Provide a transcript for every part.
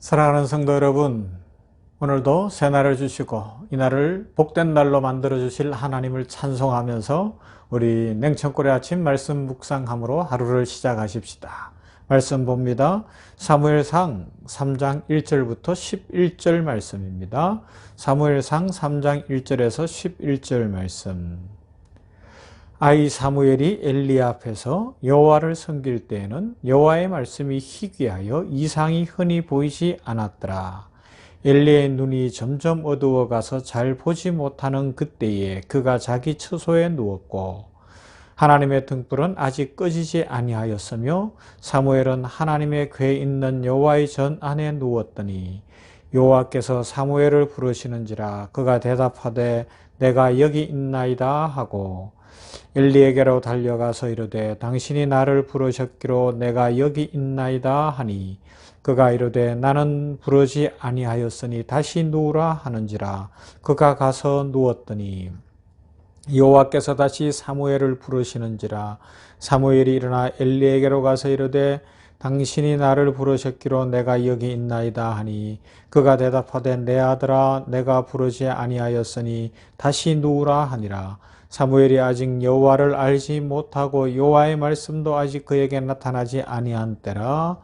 사랑하는 성도 여러분, 오늘도 새 날을 주시고 이 날을 복된 날로 만들어 주실 하나님을 찬송하면서 우리 냉천골의 아침 말씀 묵상함으로 하루를 시작하십시다. 말씀 봅니다. 사무엘상 3장 1절부터 11절 말씀입니다. 사무엘상 3장 1절에서 11절 말씀. 아이 사무엘이 엘리 앞에서 여호와를 섬길 때에는 여호와의 말씀이 희귀하여 이상이 흔히 보이지 않았더라. 엘리의 눈이 점점 어두워가서 잘 보지 못하는 그때에 그가 자기 처소에 누웠고 하나님의 등불은 아직 꺼지지 아니하였으며 사무엘은 하나님의 궤에 있는 여호와의 전 안에 누웠더니 여호와께서 사무엘을 부르시는지라 그가 대답하되 내가 여기 있나이다 하고 엘리에게로 달려가서 이르되 당신이 나를 부르셨기로 내가 여기 있나이다 하니 그가 이르되 나는 부르지 아니하였으니 다시 누우라 하는지라 그가 가서 누웠더니 여호와께서 다시 사무엘을 부르시는지라 사무엘이 일어나 엘리에게로 가서 이르되 당신이 나를 부르셨기로 내가 여기 있나이다 하니 그가 대답하되 내 아들아 내가 부르지 아니하였으니 다시 누우라 하니라. 사무엘이 아직 여호와를 알지 못하고 여호와의 말씀도 아직 그에게 나타나지 아니한 때라.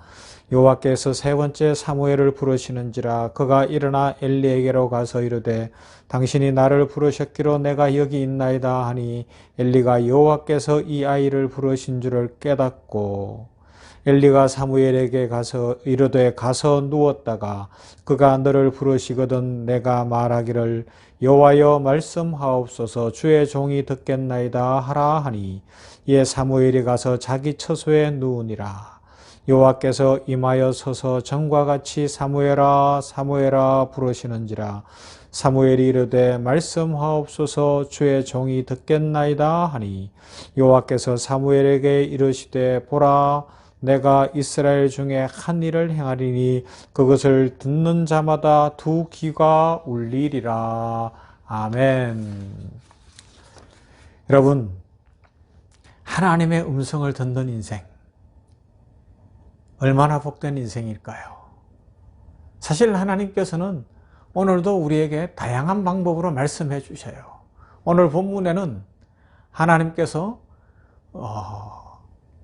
여호와께서 세 번째 사무엘을 부르시는지라 그가 일어나 엘리에게로 가서 이르되 당신이 나를 부르셨기로 내가 여기 있나이다 하니 엘리가 여호와께서 이 아이를 부르신 줄을 깨닫고 엘리가 사무엘에게 가서 이르되 가서 누웠다가 그가 너를 부르시거든 내가 말하기를 여호와여 말씀하옵소서 주의 종이 듣겠나이다 하라 하니 이에 사무엘이 가서 자기 처소에 누우니라. 여호와께서 임하여 서서 전과 같이 사무엘아 사무엘아 부르시는지라 사무엘이 이르되 말씀하옵소서 주의 종이 듣겠나이다 하니 여호와께서 사무엘에게 이르시되 보라 내가 이스라엘 중에 한 일을 행하리니 그것을 듣는 자마다 두 귀가 울리리라. 아멘. 여러분, 하나님의 음성을 듣는 인생 얼마나 복된 인생일까요? 사실 하나님께서는 오늘도 우리에게 다양한 방법으로 말씀해 주셔요. 오늘 본문에는 하나님께서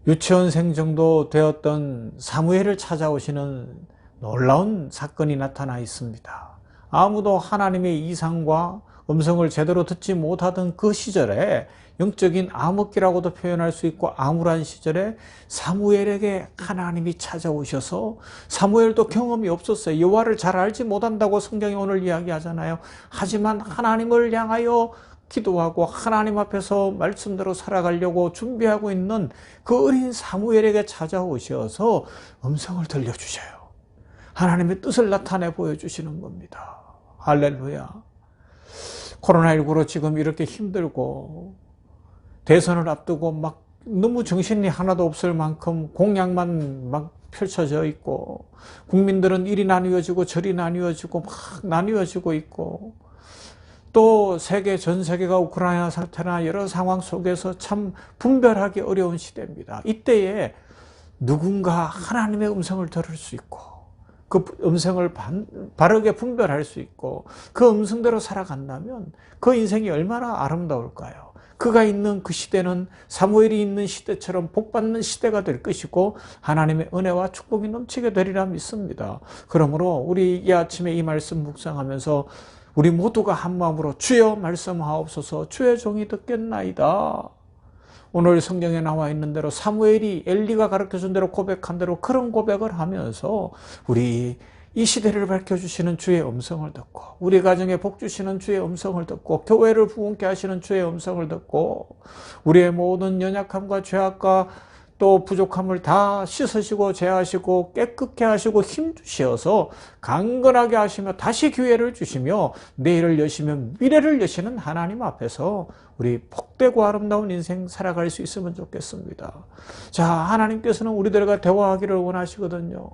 유치원생 정도 되었던 사무엘을 찾아오시는 놀라운 사건이 나타나 있습니다. 아무도 하나님의 이상과 음성을 제대로 듣지 못하던 그 시절에 영적인 암흑기라고도 표현할 수 있고 암울한 시절에 사무엘에게 하나님이 찾아오셔서 사무엘도 경험이 없었어요. 여호와를 잘 알지 못한다고 성경이 오늘 이야기하잖아요. 하지만 하나님을 향하여 기도하고 하나님 앞에서 말씀대로 살아가려고 준비하고 있는 그 어린 사무엘에게 찾아오셔서 음성을 들려주셔요. 하나님의 뜻을 나타내 보여주시는 겁니다. 할렐루야. 코로나19로 지금 이렇게 힘들고 대선을 앞두고 막 너무 정신이 하나도 없을 만큼 공약만 막 펼쳐져 있고 국민들은 이리 나뉘어지고 저리 나뉘어지고 막 나뉘어지고 있고 또 전 세계가 우크라이나 사태나 여러 상황 속에서 참 분별하기 어려운 시대입니다. 이때에 누군가 하나님의 음성을 들을 수 있고 그 음성을 바르게 분별할 수 있고 그 음성대로 살아간다면 그 인생이 얼마나 아름다울까요? 그가 있는 그 시대는 사무엘이 있는 시대처럼 복받는 시대가 될 것이고 하나님의 은혜와 축복이 넘치게 되리라 믿습니다. 그러므로 우리 이 아침에 이 말씀 묵상하면서 우리 모두가 한 마음으로 주여 말씀하옵소서 주의 종이 듣겠나이다. 오늘 성경에 나와 있는 대로 사무엘이 엘리가 가르쳐준 대로 고백한 대로 그런 고백을 하면서 우리 이 시대를 밝혀주시는 주의 음성을 듣고 우리 가정에 복 주시는 주의 음성을 듣고 교회를 부흥케 하시는 주의 음성을 듣고 우리의 모든 연약함과 죄악과 또 부족함을 다 씻으시고 제하시고 깨끗게 하시고 힘주셔서 강건하게 하시며 다시 기회를 주시며 내일을 여시며 미래를 여시는 하나님 앞에서 우리 복되고 아름다운 인생 살아갈 수 있으면 좋겠습니다. 자, 하나님께서는 우리들과 대화하기를 원하시거든요.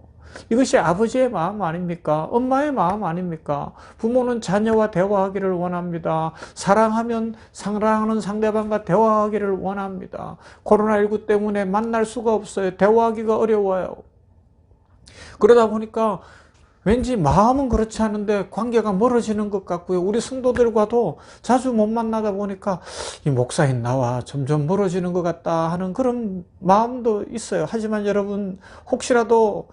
이것이 아버지의 마음 아닙니까? 엄마의 마음 아닙니까? 부모는 자녀와 대화하기를 원합니다. 사랑하면 사랑하는 상대방과 대화하기를 원합니다. 코로나19 때문에 만날 수가 없어요. 대화하기가 어려워요. 그러다 보니까 왠지 마음은 그렇지 않은데 관계가 멀어지는 것 같고요. 우리 성도들과도 자주 못 만나다 보니까 이 목사인 나와 점점 멀어지는 것 같다 하는 그런 마음도 있어요. 하지만 여러분, 혹시라도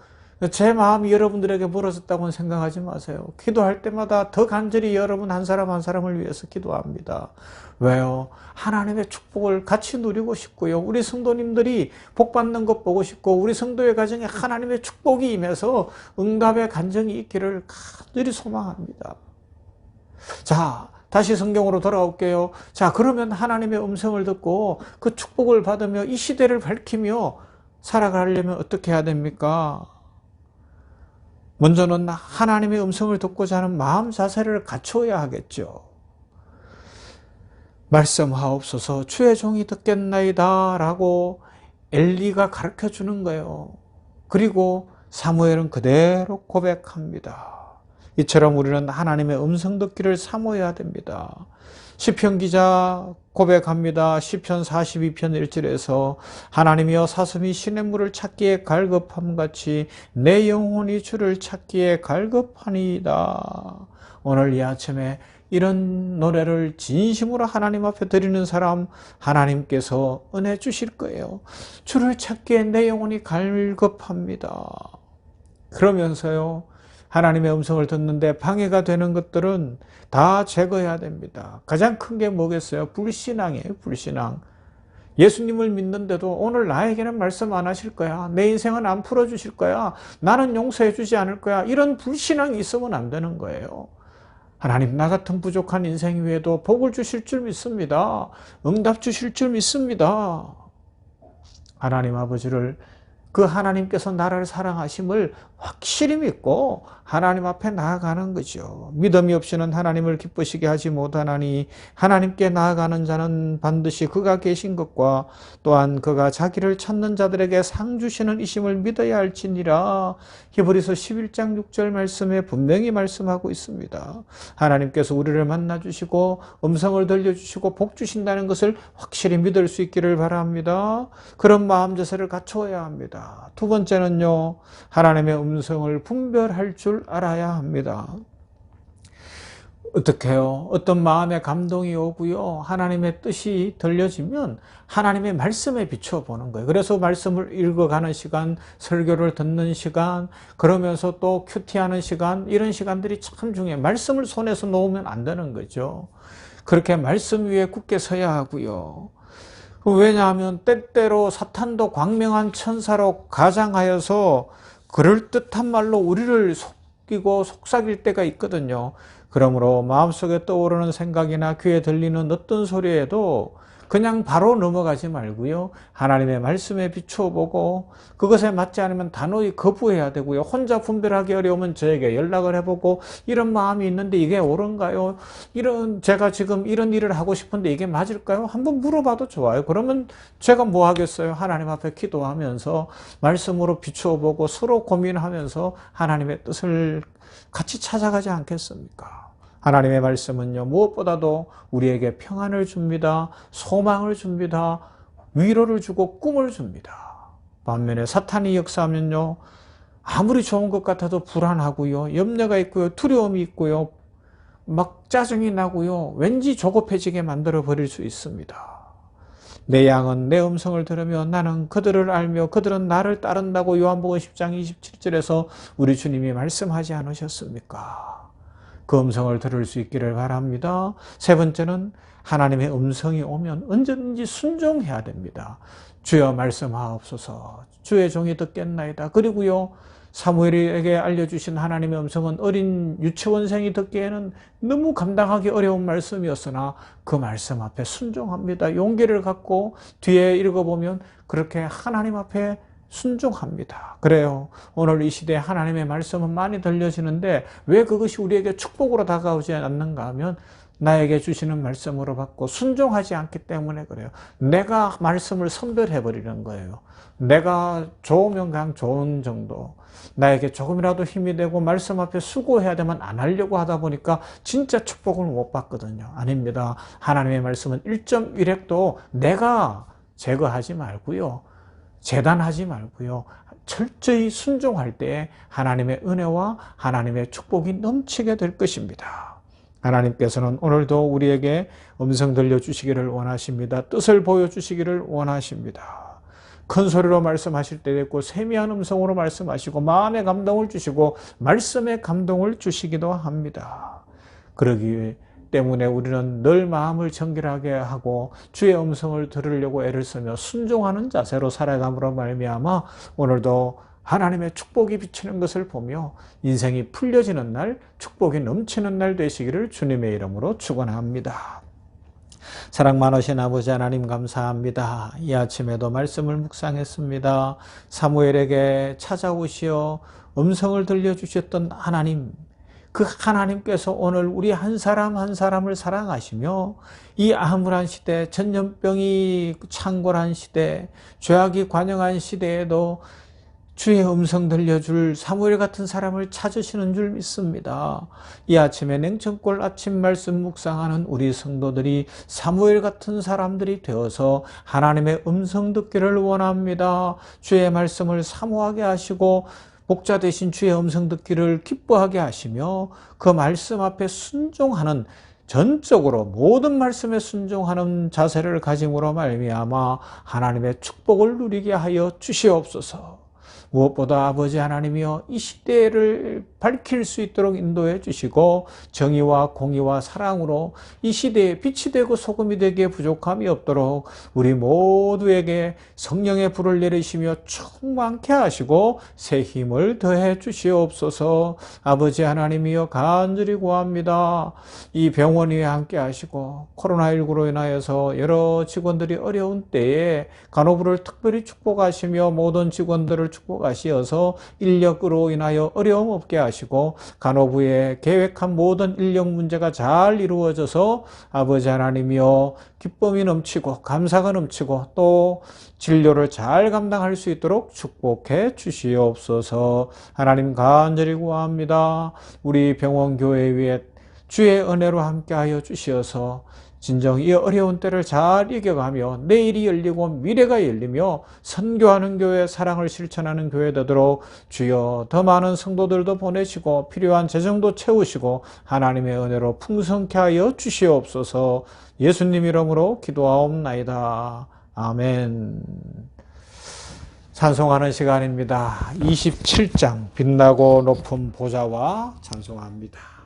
제 마음이 여러분들에게 멀어졌다고는 생각하지 마세요. 기도할 때마다 더 간절히 여러분 한 사람 한 사람을 위해서 기도합니다. 왜요? 하나님의 축복을 같이 누리고 싶고요. 우리 성도님들이 복받는 것 보고 싶고, 우리 성도의 가정에 하나님의 축복이 임해서 응답의 간증이 있기를 간절히 소망합니다. 자, 다시 성경으로 돌아올게요. 자, 그러면 하나님의 음성을 듣고 그 축복을 받으며 이 시대를 밝히며 살아가려면 어떻게 해야 됩니까? 먼저는 하나님의 음성을 듣고자 하는 마음 자세를 갖춰야 하겠죠. 말씀하옵소서 주의 종이 듣겠나이다 라고 엘리가 가르쳐 주는 거예요. 그리고 사무엘은 그대로 고백합니다. 이처럼 우리는 하나님의 음성 듣기를 사모해야 됩니다. 시편 기자 고백합니다. 시편 42편 1절에서 하나님이여 사슴이 시냇물을 찾기에 갈급함같이 내 영혼이 주를 찾기에 갈급하니이다. 오늘 이 아침에 이런 노래를 진심으로 하나님 앞에 드리는 사람, 하나님께서 은혜 주실 거예요. 주를 찾기에 내 영혼이 갈급합니다. 그러면서요, 하나님의 음성을 듣는데 방해가 되는 것들은 다 제거해야 됩니다. 가장 큰 게 뭐겠어요? 불신앙이에요. 불신앙. 예수님을 믿는데도 오늘 나에게는 말씀 안 하실 거야. 내 인생은 안 풀어주실 거야. 나는 용서해 주지 않을 거야. 이런 불신앙이 있으면 안 되는 거예요. 하나님, 나 같은 부족한 인생 위에도 복을 주실 줄 믿습니다. 응답 주실 줄 믿습니다. 하나님 아버지를, 그 하나님께서 나를 사랑하심을 확실히 믿고 하나님 앞에 나아가는 거죠. 믿음이 없이는 하나님을 기쁘시게 하지 못하나니 하나님께 나아가는 자는 반드시 그가 계신 것과 또한 그가 자기를 찾는 자들에게 상 주시는 이심을 믿어야 할지니라. 히브리서 11장 6절 말씀에 분명히 말씀하고 있습니다. 하나님께서 우리를 만나주시고 음성을 들려주시고 복 주신다는 것을 확실히 믿을 수 있기를 바랍니다. 그런 마음 자세를 갖춰야 합니다. 두 번째는요, 하나님의 음성을 분별할 줄 알아야 합니다. 어떻게 해요? 어떤 마음의 감동이 오고요, 하나님의 뜻이 들려지면 하나님의 말씀에 비춰보는 거예요. 그래서 말씀을 읽어가는 시간, 설교를 듣는 시간, 그러면서 또 큐티하는 시간, 이런 시간들이 참 중요해요. 말씀을 손에서 놓으면 안 되는 거죠. 그렇게 말씀 위에 굳게 서야 하고요. 왜냐하면 때때로 사탄도 광명한 천사로 가장하여서 그럴듯한 말로 우리를 속이고 속삭일 때가 있거든요. 그러므로 마음속에 떠오르는 생각이나 귀에 들리는 어떤 소리에도 그냥 바로 넘어가지 말고요, 하나님의 말씀에 비추어보고 그것에 맞지 않으면 단호히 거부해야 되고요, 혼자 분별하기 어려우면 저에게 연락을 해보고 이런 마음이 있는데 이게 옳은가요? 제가 지금 이런 일을 하고 싶은데 이게 맞을까요? 한번 물어봐도 좋아요. 그러면 제가 뭐 하겠어요? 하나님 앞에 기도하면서 말씀으로 비추어보고 서로 고민하면서 하나님의 뜻을 같이 찾아가지 않겠습니까? 하나님의 말씀은요, 무엇보다도 우리에게 평안을 줍니다. 소망을 줍니다. 위로를 주고 꿈을 줍니다. 반면에 사탄이 역사하면요, 아무리 좋은 것 같아도 불안하고요, 염려가 있고요, 두려움이 있고요, 막 짜증이 나고요, 왠지 조급해지게 만들어 버릴 수 있습니다. 내 양은 내 음성을 들으며 나는 그들을 알며 그들은 나를 따른다고 요한복음 10장 27절에서 우리 주님이 말씀하지 않으셨습니까? 그 음성을 들을 수 있기를 바랍니다. 세 번째는 하나님의 음성이 오면 언제든지 순종해야 됩니다. 주여 말씀하옵소서 주의 종이 듣겠나이다. 그리고요, 사무엘에게 알려주신 하나님의 음성은 어린 유치원생이 듣기에는 너무 감당하기 어려운 말씀이었으나 그 말씀 앞에 순종합니다. 용기를 갖고 뒤에 읽어보면 그렇게 하나님 앞에 순종합니다. 그래요, 오늘 이 시대에 하나님의 말씀은 많이 들려지는데 왜 그것이 우리에게 축복으로 다가오지 않는가 하면 나에게 주시는 말씀으로 받고 순종하지 않기 때문에 그래요. 내가 말씀을 선별해버리는 거예요. 내가 좋으면 그냥 좋은 정도, 나에게 조금이라도 힘이 되고 말씀 앞에 수고해야 되면 안 하려고 하다 보니까 진짜 축복을 못 받거든요. 아닙니다. 하나님의 말씀은 1.1획도 내가 제거하지 말고요, 재단하지 말고요. 철저히 순종할 때 하나님의 은혜와 하나님의 축복이 넘치게 될 것입니다. 하나님께서는 오늘도 우리에게 음성 들려주시기를 원하십니다. 뜻을 보여주시기를 원하십니다. 큰 소리로 말씀하실 때도 있고 세미한 음성으로 말씀하시고 마음의 감동을 주시고 말씀의 감동을 주시기도 합니다. 그러기 때문에 우리는 늘 마음을 정결하게 하고 주의 음성을 들으려고 애를 쓰며 순종하는 자세로 살아감으로 말미암아 오늘도 하나님의 축복이 비치는 것을 보며 인생이 풀려지는 날, 축복이 넘치는 날 되시기를 주님의 이름으로 축원합니다. 사랑 많으신 아버지 하나님 감사합니다. 이 아침에도 말씀을 묵상했습니다. 사무엘에게 찾아오시어 음성을 들려주셨던 하나님, 그 하나님께서 오늘 우리 한 사람 한 사람을 사랑하시며 이 암울한 시대, 전염병이 창궐한 시대, 죄악이 관영한 시대에도 주의 음성 들려줄 사무엘 같은 사람을 찾으시는 줄 믿습니다. 이 아침에 냉천골 아침 말씀 묵상하는 우리 성도들이 사무엘 같은 사람들이 되어서 하나님의 음성 듣기를 원합니다. 주의 말씀을 사모하게 하시고 목자 되신 주의 음성 듣기를 기뻐하게 하시며 그 말씀 앞에 순종하는, 전적으로 모든 말씀에 순종하는 자세를 가짐으로 말미암아 하나님의 축복을 누리게 하여 주시옵소서. 무엇보다 아버지 하나님이여 이 시대를 밝힐 수 있도록 인도해 주시고 정의와 공의와 사랑으로 이 시대에 빛이 되고 소금이 되기에 부족함이 없도록 우리 모두에게 성령의 불을 내리시며 충만케 하시고 새 힘을 더해 주시옵소서. 아버지 하나님이여 간절히 구합니다. 이 병원 위에 함께 하시고 코로나19로 인하여서 여러 직원들이 어려운 때에 간호부를 특별히 축복하시며 모든 직원들을 축복하시어서 인력으로 인하여 어려움 없게 하시고 간호부의 계획한 모든 인력 문제가 잘 이루어져서 아버지 하나님이여 기쁨이 넘치고 감사가 넘치고 또 진료를 잘 감당할 수 있도록 축복해 주시옵소서. 하나님 간절히 구합니다. 우리 병원교회 위에 주의 은혜로 함께하여 주시어서 진정 이 어려운 때를 잘 이겨가며 내일이 열리고 미래가 열리며 선교하는 교회, 사랑을 실천하는 교회 되도록 주여 더 많은 성도들도 보내시고 필요한 재정도 채우시고 하나님의 은혜로 풍성케 하여 주시옵소서. 예수님 이름으로 기도하옵나이다. 아멘. 찬송하는 시간입니다. 27장 빛나고 높은 보좌와 찬송합니다.